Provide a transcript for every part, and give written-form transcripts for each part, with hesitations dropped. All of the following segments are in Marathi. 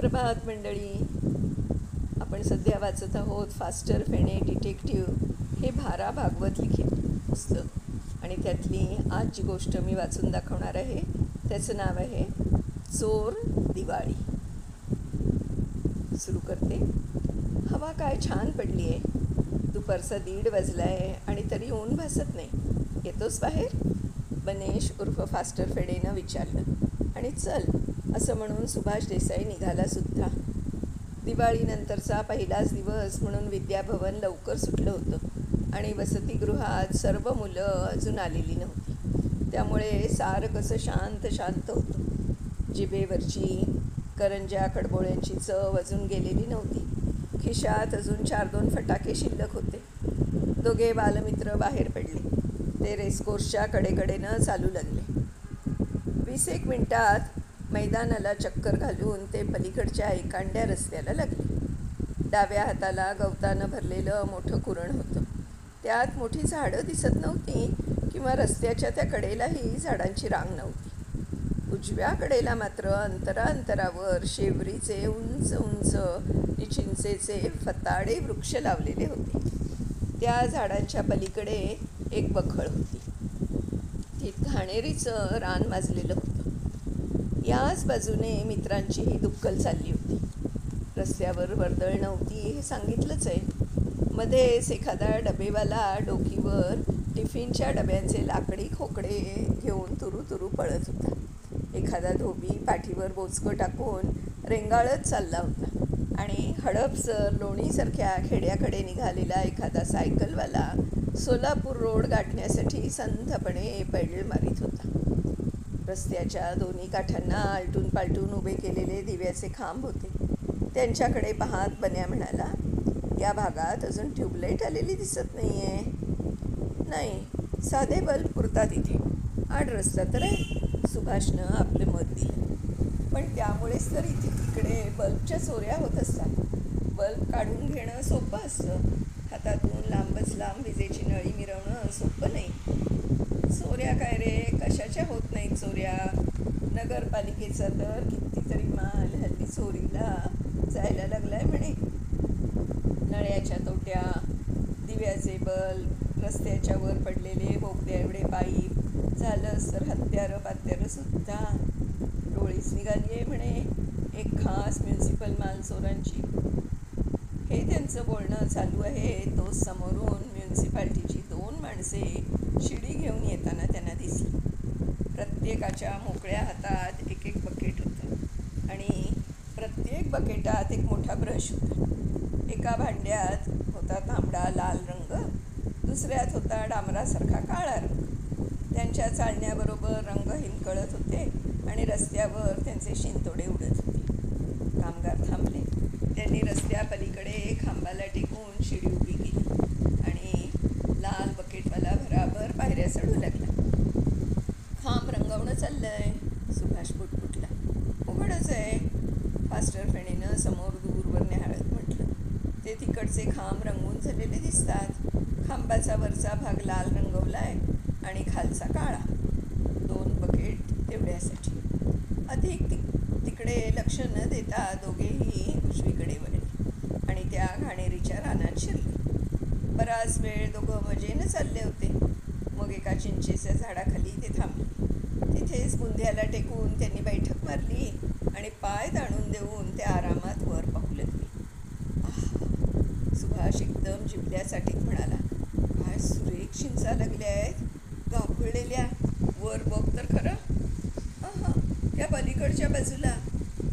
प्रभात मंडळी, आपण सध्या वाचत आहोत फास्टर फेणे डिटेक्टिव्ह हे भा. भागवत लिखित पुस्तक आणि त्यातली आज जी गोष्ट मी वाचून दाखवणार आहे त्याचं नाव आहे चोर दिवाळी. सुरू करते. हवा काय छान पडली आहे. दुपारचा 1:30 वाजला आहे आणि तरी ऊन भासत नाही. येतोस बाहेर? बनेश उर्फ फास्टर फेडेनं विचारलं आणि चल असं म्हणून सुभाष देसाई निघाला सुद्धा. दिवाळीनंतरचा पहिलाच दिवस म्हणून विद्याभवन लवकर सुटलं होतं आणि वसतिगृहात सर्व मुलं अजून आलेली नव्हती. त्यामुळे सारं कसं शांत शांत होतं. जिभेवरची करंज्या कडबोळ्यांची चव अजून गेलेली नव्हती. खिशात अजून 4-2 फटाके शिल्लक होते. दोघे बालमित्र बाहेर पडले. ते रेसकोर्सच्या कडेकडेनं चालू लागले. 20-1 मिनिटात मैदानाला चक्कर घालून ते पलीकडच्या एकांड्या रस्त्याला लागले. डाव्या हाताला गवतानं भरलेलं मोठं कुरण होतं. त्यात मोठी झाडं दिसत नव्हती किंवा रस्त्याच्या त्या कडेलाही झाडांची रांग नव्हती. उजव्या कडेला मात्र अंतरावर शेवरीचे उंच उंच चिंचेचे फताडे वृक्ष लावलेले होते. त्या झाडांच्या पलीकडे एक बखळ होती. तित घाणेरीचं रान माजलेलं होतं. याच बाजूने मित्रांचीही दुक्कल चालली होती. रस्त्यावर वर्दळ नव्हती हे सांगितलंच आहे. मध्येच एखादा डबेवाला डोकीवर टिफिनच्या डब्यांचे लाकडी खोकडे घेऊन तुरू पळत होता. एखादा धोबी पाठीवर बोचकं टाकून रेंगाळत चालला होता आणि हडपसर लोणीसारख्या खेड्याकडे निघालेला एखादा सायकलवाला सोलापूर रोड गाठण्यासाठी संथपणे पैडल मारीत होता. रस्त्याच्या दोन्ही काठांना आलटून पालटून उभे केलेले दिव्याचे खांब होते. त्यांच्याकडे पाहत बन्या म्हणाला, या भागात अजून ट्यूबलाईट आलेली दिसत नाही आहे. नाही, साधे बल्ब पुरतात इथे. आड रस्ता तर आहे. सुभाषनं आपलं मत दिलं. पण त्यामुळेच तर इथे तिकडे बल्बच्या चोऱ्या होत असतात. बल्ब काढून घेणं सोपं असतं. हातातून लांबच लांब विजेची नळी मिरवणं सोपं नाही. चोऱ्या काय रे, कशाच्या होत नाहीत चोऱ्या. नगरपालिकेचा तर कितीतरी माल हल्ली चोरीला जायला लागलाय म्हणे. नळ्याच्या तोट्या, दिव्याचे बल्ब, रस्त्याच्या वर पडलेले बोगद्या एवढे पाईप, झालंच तर हत्यारं सुद्धा. डोळीच निघाली आहे म्हणे एक खास म्युन्सिपल माल चोरांची. हे त्यांचं बोलणं चालू आहे तो समोरून म्युन्सिपाल्टीची 2 माणसे शिडी घेऊन येताना त्यांना दिसली. प्रत्येकाच्या मोकळ्या हातात एक बकेट होतं आणि प्रत्येक बकेटात एक मोठा ब्रश होता. एका भांड्यात होता तांबडा लाल रंग, दुसऱ्यात होता डांबरासारखा काळा रंग. त्यांच्या चालण्याबरोबर रंग हिंकळत होते आणि रस्त्यावर त्यांचे शिंतोडे उडत होते. कामगार थांबले. त्यांनी रस्त्या पलीकडे खांबाला टेकून शिडी उभी केली आणि लाल बकेटवाला भराभर पायऱ्या चढू लागला. खांब रंगवणं चाललंय, सुभाष पुटपुटला. उघडच आहे, फास्टर फेणेनं समोर दूरवर न्याहाळत म्हटलं. ते तिकडचे खांब रंगून झालेले दिसतात. खांबाचा वरचा भाग लाल रंगवलाय आणि खालचा काळा. 2 बकेट तेवढ्यासाठी. अधिक तिकडे लक्ष न देता दोघेही उजवीकडे वळले आणि त्या घाणेरीच्या रानात शिरले. बराच वेळ दोघं मजेनं चालले होते. मग एका चिंचेच्या झाडाखाली ते थांबले. तिथेच बुंध्याला टेकून त्यांनी बैठक मारली आणि पाय ताणून देऊन ते आरामात वर पाहू लागले. सुभाष एकदम जिंकल्यासाठी म्हणाला, काय सुरेख चिंचा लागल्या आहेत, गाफळलेल्या. वर बघ तर खरं. त्या पलीकडच्या बाजूला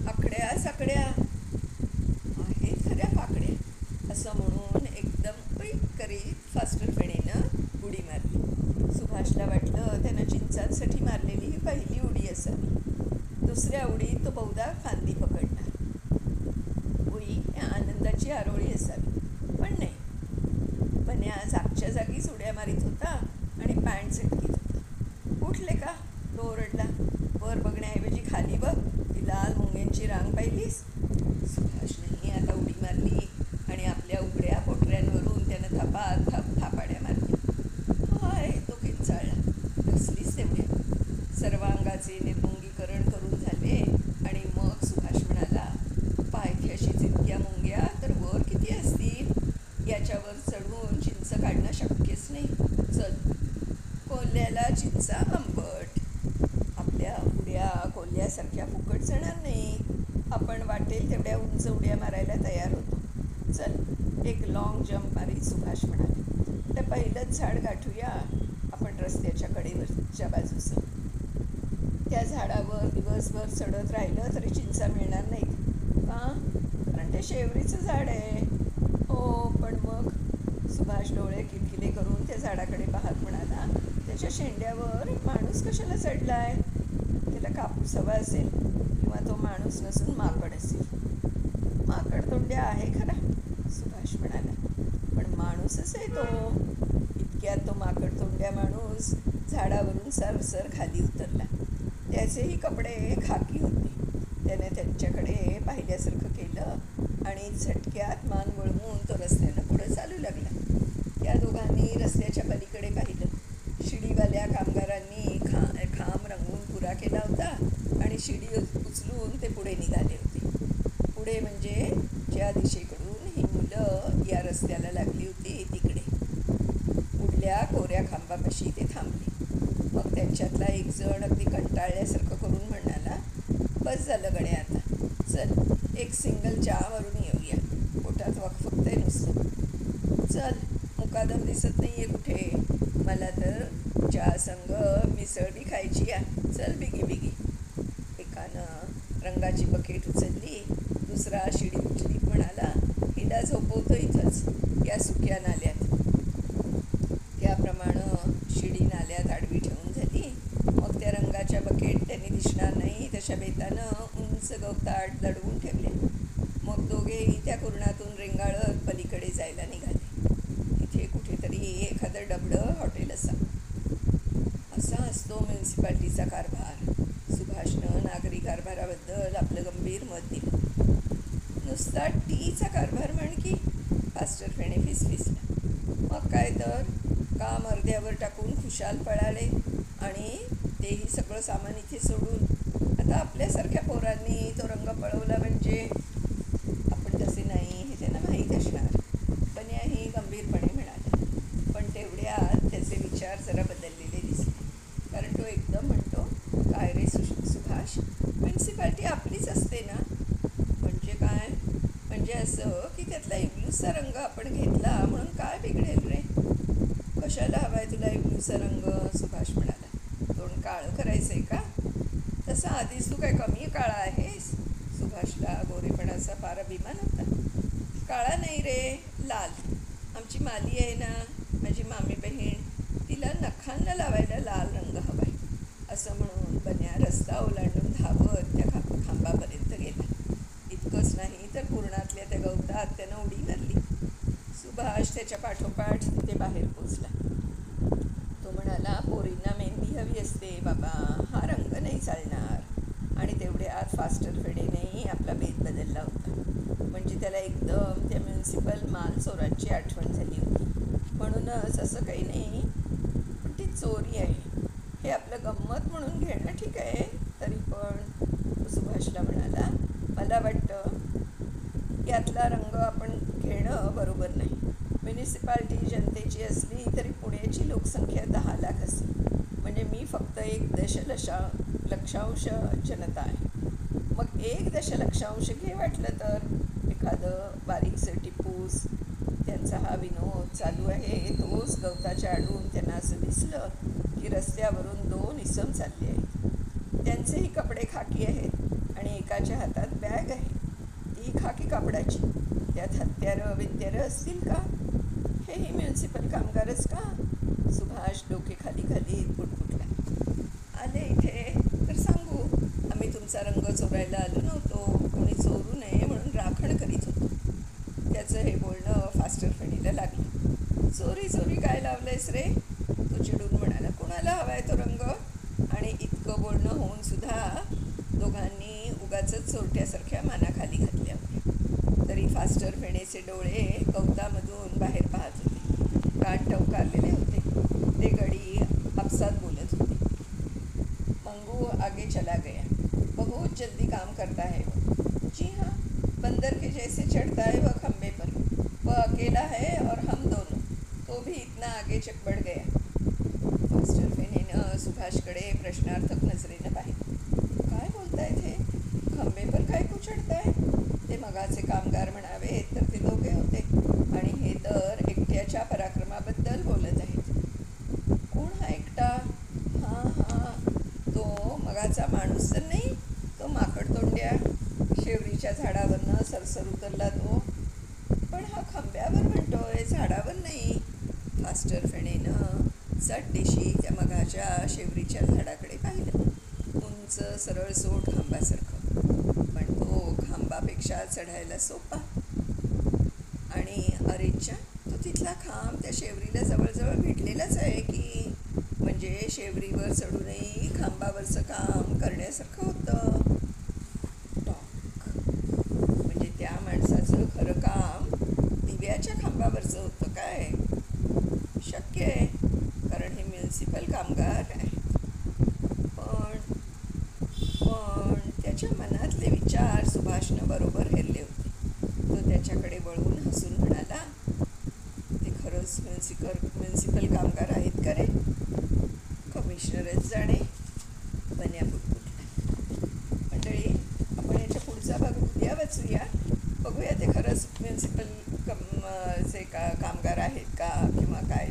आकड्या साकड्या आहेत, खऱ्या पाकड्या. असं म्हणून एकदम क्विक करीत फास्टर फेणेनं उडी मारली. सुभाषला वाटलं त्यानं चिंचांसाठी मारलेली ही पहिली उडी असावी. दुसऱ्या उडीत तो बहुधा फांदी पकडणार. उई आनंदाची आरोळी असावी. पण नाही. बन्या जागच्या जागीच उड्या मारीत होता आणि पॅन्ट झटकीत होता. उठले का, तो ओरडला. वर बघण्याऐवजी खाली बघ, ती लाल मुंग्यांची रांग पाहिलीस? सुभाषनेही आता उडी मारली आणि आपल्या उघड्या पोटऱ्यांवरून त्यानं थापाड्या मारल्या. हाय, तो किंचाळला. कसलीच तेवढ्या. सर्वांगाचे निर्मुंगीकरण करून झाले आणि मग सुभाष म्हणाला, त्याच्यावर चढून चिंच काढणं शक्यच नाही. चल, कोल्ह्याला चिंचा आंबट. आपल्या उड्या कोल्ह्यासारख्या फुकट जाणार नाही. आपण वाटेल तेवढ्या उंच उड्या मारायला तयार होतो. चल, एक लॉंग जम्प मारी, सुभाष म्हणाले. तर पहिलंच झाड गाठूया आपण रस्त्याच्या कडेवरच्या बाजूचं. त्या झाडावर दिवसभर चढत राहिलं तरी चिंचा मिळणार नाहीत. का? कारण ते शेवरीचं झाड आहे. हो, पण मग? सुभाष डोळे किलकिले करून त्या झाडाकडे पाहत म्हणाला, त्याच्या शेंड्यावर माणूस कशाला चढलाय? त्याला कापूस हवा असेल, किंवा तो माणूस नसून माकड असेल. माकड तोंड्या आहे खरा, सुभाष म्हणाला, पण माणूसच आहे तो. इतक्यात तो माकड तोंड्या माणूस झाडावरून सरसर खाली उतरला. त्याचेही कपडे खाकी होते. त्याने त्यांच्याकडे पाहिल्यासारखं केलं आणि झटक्यात मान वळवून तो रस्त्यानं पुढे चालू लागला. त्या दोघांनी रस्त्याच्या पलीकडे पाहिलं. शिडीवाल्या कामगारांनी खांब रंगवून पुरा केला होता आणि शिडी उचलून ते पुढे निघाले होते. पुढे म्हणजे ज्या दिशेकडून ही मुलं या रस्त्याला लागली होती तिकडे. पुढल्या कोऱ्या खांबापाशी ते थांबले. मग त्यांच्यातला एक जण अगदी कंटाळल्यासारखं करून म्हणाला, बस झालं गड्या आता. चल, एक सिंगल चहावरून येऊया. पोटात वखवकतंय नुसतं. चल, मुकादम दिसत नाही आहे कुठे. मला तर चहा संग मिसळ बी खायची आहे. चल बिगी बिगी. एकानं रंगाची बकेट उचलली. दुसरा शिडी उचलीत म्हणाला, हिला झोपवतो इथंच या सुक्या नाल्यात. त्याप्रमाणे शिडी नाल्यात आडवी ठेवून झाली. मग त्या रंगाच्या बकेट त्यांनी दिसणार नाही तशा बेतानं उंच गवताट दडवून ठेवले. मग दोघेही त्या कुरणातून रेंगाळत पलीकडे जायला निघाले. इथे कुठेतरी एखादं डबडं हॉटेल असावं. असा असतो म्युन्सिपाल्टीचा कारभार. सुभाषनं नागरी कारभाराबद्दल आपलं गंभीर मत दिलं. नुसता टीचा कारभार म्हण की, फास्टर फेणे फिसफिसला. मग काय तर, काम अर्ध्यावर टाकून खुशाल पळाले आणि तेही सगळं सामान इथे सोडून. आता आपल्यासारख्या पोरांनी तो रंग पळवला म्हणजे आपण तसे नाही हे त्यांना माहीत असणार. पण याही गंभीरपणे म्हणाला. पण तेवढ्यात त्याचे विचार जरा बदललेले दिसले. कारण तो एकदम म्हणतो, काय रे सुभाष, म्युन्सिपाल्टी आपलीच असते ना? म्हणजे काय? म्हणजे असं की त्यातला इब्लूसचा रंग आपण घेतला म्हणून काय बिघडेल रे? कशाला हवा आहे तुला इब्लूचा रंग? सुभाष म्हणाला. तोंड काळं करायचं आहे का? तसं आधीच तू काय कमी काळा आहेस? सुभाषला गोरेपणाचा फार अभिमान होता. काळा नाही रे, लाल. आमची माली आहे ना, माझी मामी बहीण, तिला नखांना लावायला लाल रंग हवा आहे. असं म्हणून बन्या रस्ता ओलांडून धावत त्या खांबापर्यंत गेला. इतकंच नाही तर पूर्णातल्या त्या गवतात त्यानं उडी मारली. सुभाष त्याच्या पाठोपाठ ते बाहेर पोचला. तो म्हणाला, पोरींना मेहंदी हवी असते बाबा, हा रंग नाही चालणार. आणि तेवढ्यात फास्टर फेडेनेही आपला भेद बदलला होता. म्हणजे त्याला एकदम त्या म्युन्सिपल माल चोरांची आठवण झाली होती. म्हणूनच असं काही नाही, पण ती चोरी आहे हे आपलं गंमत म्हणून घेणं ठीक आहे. तरी पण सुभाषला म्हणाला, मला वाटतं यातला रंग आपण घेणं बरोबर नाही. म्युनिसिपाल्टी जनतेची असली तरी पुण्याची लोकसंख्या 10 लाख असेल. म्हणजे मी फक्त 1 दशलक्षांश जनता आहे. मग 1 दशलक्षांश घे वाटलं तर. एखादं बारीकसं टिपूस, त्यांचा हा विनोद चालू आहे, तोच गवताच्या आडून त्यांना असं दिसलं की रस्त्यावरून 2 इसम चालले आहेत. त्यांचेही कपडे खाकी आहेत आणि एकाच्या हातात बॅग आहे, ती खाकी कापडाची. त्यात हत्यारं विद्यारं असतील का? हेही म्युन्सिपल कामगारच का? सुभाष डोके खाली खाली पुटपुटला. आले इथे तर सांगू, आम्ही तुमचा रंग चोरायला आलो नव्हतो, कोणी चोरू नये म्हणून राखण करीत होतो. त्याचं हे बोलणं फास्टर फेणीला लागलं. चोरी चोरी काय लावलंयस रे? तो चिडून म्हणाला, कुणाला हवाय तो रंग? आणि इतकं बोलणं होऊन सुद्धा दोघांनी उगाचच चोरट्यासारख्या मानाखाली घातल्या होत्या. तरी फास्टर फेणेचे डोळे गवतामधून बाहेर पाहत होते. कान टवकारलेले होते. ते गडी आपसात बोलत होते. मंगू आगे चला गया, बहुत जल्दी काम करता है वो. जी हाँ, बंदर के जैसे चढ़ता है वह खंबे पर. वह अकेला है और इतना आगे चक बढ़ गया. मास्टर फेनेनं सुभाषकडे प्रश्नार्थक नजरेनं पाहिलं. काय बोलतायत हे? खंबे पर काय कुचडताय? ते मगाचे कामगार म्हणावे तर ते दोघे होते आणि हे तर एकट्याच्या पराक्रमाबद्दल बोलत आहेत. कोण हा एकटा? हां हां, तो मगाचा माणूस तर नाही, तो माकड तोंड्या, शेवरीच्या झाडावरनं सरसर उतरला तो. पण हा खंब्यावर म्हणतोय, झाडावर नाही. फास्टर फेणेनं चटदिशी त्या मगाच्या शेवरीच्या झाडाकडे पाहिलं. उंच सरळ सोट खांबासारखं, पण तो खांबापेक्षा चढायला सोपा. आणि अरेच्या, तो तिथला खांब त्या शेवरीला जवळजवळ भेटलेलाच आहे की. म्हणजे शेवरीवर चढूनही खांबावरचं काम करण्यासारखं होतं. टॉक. म्हणजे त्या माणसाचं खरं काम दिव्याच्या खांबावरचं होतं काय? शक्य आहे, कारण हे म्युन्सिपल कामगार आहे. पण पण त्याच्या मनातले विचार सुभाषनं बरोबर हेरले होते. तो त्याच्याकडे वळून हसून म्हणाला, ते खरंच म्युन्सिपल कामगार आहेत का रे? कमिशनरच जाणे. बन्या पुटपुटला. मंडळी, आपण याच्या पुढचा भाग उद्या वाचूया. बघूया ते खरंच म्युन्सिपल कामगार आहेत का किंवा काय.